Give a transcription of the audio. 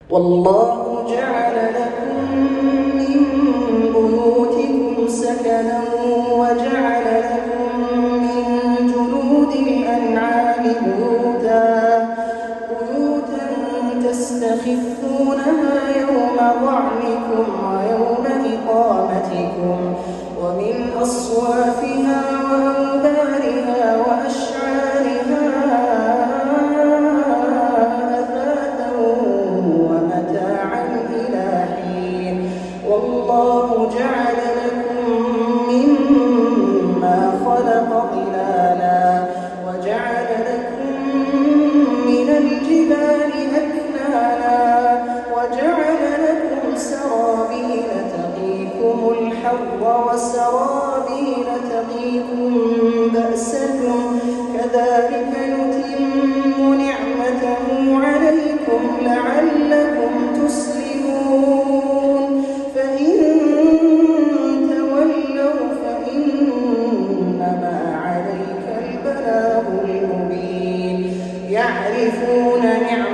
والله جعل لكم من بيوتكم سكنا وجعل لكم من جلود الأنعام بيوتا تستخفونها يوم ظعنكم ويوم إقامتكم ومن أصوافها وأوبارها وأشعارها أثاثا ومتاعا إلى حين والله جعل لكم مما خلق ظلالا وجعل لكم من الجبال أكنانا وجعل لكم سرابيل تقيكم الحر وسرابيل تقيكم بأسكم كذلك يتم نعمته عليكم لعلكم تسلمون فإن تولوا فإنما عليك البلاغ المبين يعرفون نعمة